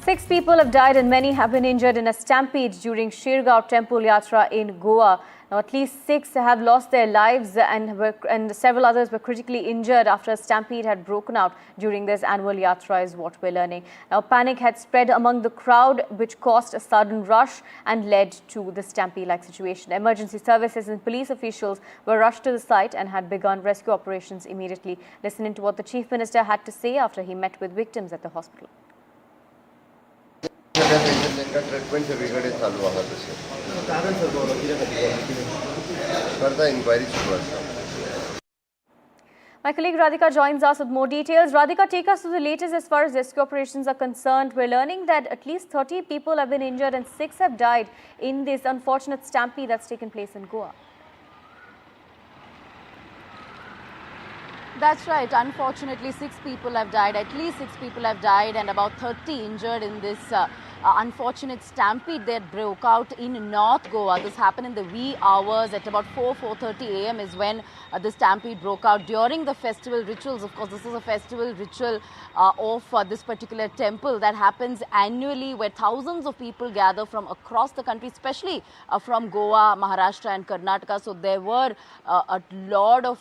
6 people have died and many have been injured in a stampede during Shirgaon Temple Yatra in Goa. Now, at least 6 have lost their lives and several others were critically injured after a stampede had broken out during this annual Yatra, is what we're learning. Now, panic had spread among the crowd, which caused a sudden rush and led to the stampede-like situation. Emergency services and police officials were rushed to the site and had begun rescue operations immediately. Listening to what the Chief Minister had to say after he met with victims at the hospital. Treatment सगळीकडे चालू आहा तशें करता inquiry सुरू आसा. My colleague Radhika joins us with more details. Radhika, take us to the latest as far as rescue operations are concerned. We're learning that at least 30 people have been injured and 6 have died in this unfortunate stampede that's taken place in Goa. That's right. Unfortunately, 6 people have died. At least 6 people have died and about 30 injured in this unfortunate stampede that broke out in North Goa. This happened in the wee hours at about 4:30 a.m. is when the stampede broke out during the festival rituals. Of course, this is a festival ritual of this particular temple that happens annually, where thousands of people gather from across the country, especially from Goa, Maharashtra and Karnataka. So there were a lot of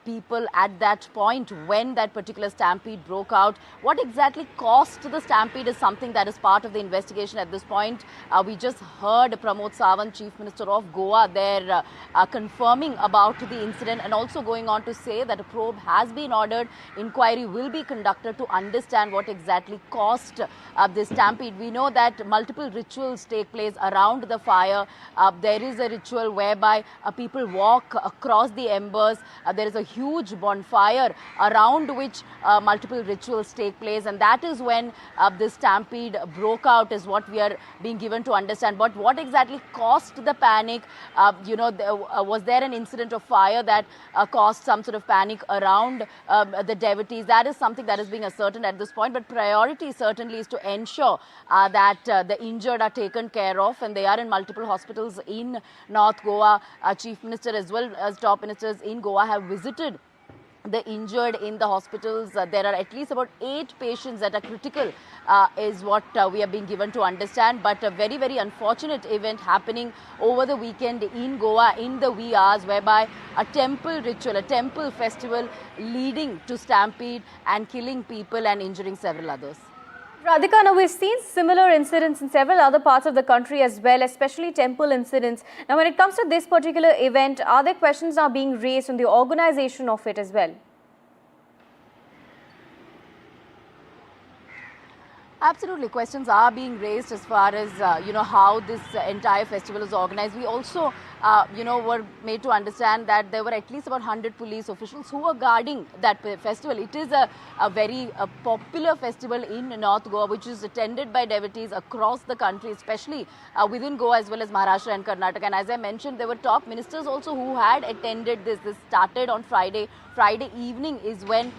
people at that point when that particular stampede broke out. What exactly caused the stampede is something that is part of the investigation at this point. We just heard Pramod Sawant, Chief Minister of Goa, there confirming about the incident and also going on to say that a probe has been ordered. Inquiry will be conducted to understand what exactly caused this stampede. We know that multiple rituals take place around the fire. There is a ritual whereby people walk across the embers. There is a huge bonfire around which multiple rituals take place, and that is when this stampede broke out, is what we are being given to understand. But what exactly caused the panic? Was there an incident of fire that caused some sort of panic around the devotees? That is something that is being ascertained at this point. But priority certainly is to ensure that the injured are taken care of, and they are in multiple hospitals in North Goa. Chief Minister as well as top ministers in Goa have visited the injured in the hospitals. There are at least about 8 patients that are critical, is what we are being given to understand. But a very, very unfortunate event happening over the weekend in Goa in the wee hours, whereby a temple ritual, a temple festival leading to stampede and killing people and injuring several others. Radhika, now we've seen similar incidents in several other parts of the country as well, especially temple incidents. Now, when it comes to this particular event, are there questions now being raised on the organization of it as well? Absolutely, questions are being raised as far as how this entire festival is organized. We also were made to understand that there were at least about 100 police officials who were guarding that festival. It is a very popular festival in North Goa, which is attended by devotees across the country, especially within Goa as well as Maharashtra and Karnataka. And as I mentioned, there were top ministers also who had attended this. This started on Friday. Friday evening is when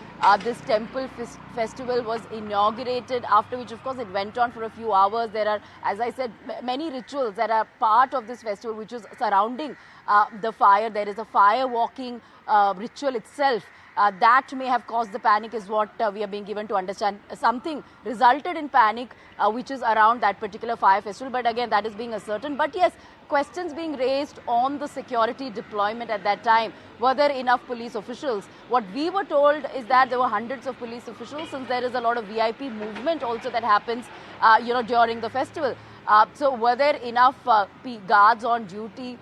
this temple festival was inaugurated, after which, of course, it went on for a few hours. There are, as I said, many rituals that are part of this festival, which is surrounding the fire. There is a fire walking ritual itself. That may have caused the panic, is what we are being given to understand. Something resulted in panic, which is around that particular fire festival. But again, that is being ascertained. But yes, questions being raised on the security deployment at that time. Were there enough police officials? What we were told is that there were hundreds of police officials, since there is a lot of VIP movement also that happens, during the festival. So were there enough guards on duty,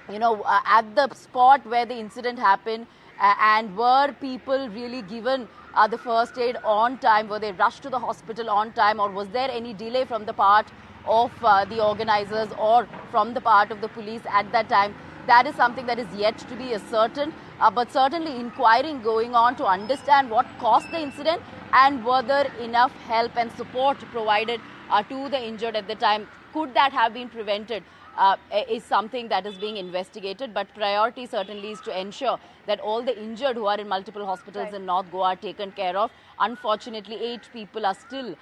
at the spot where the incident happened? And were people really given the first aid on time? Were they rushed to the hospital on time? Or was there any delay from the part of the organizers or from the part of the police at that time? That is something that is yet to be ascertained. But certainly inquiring going on to understand what caused the incident and were there enough help and support provided to the injured at the time. Could that have been prevented? Is something that is being investigated, but priority certainly is to ensure that all the injured who are in multiple hospitals in North Goa are taken care of. Unfortunately, 8 people are still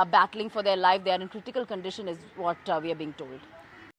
battling for their life. They are in critical condition, is what we are being told.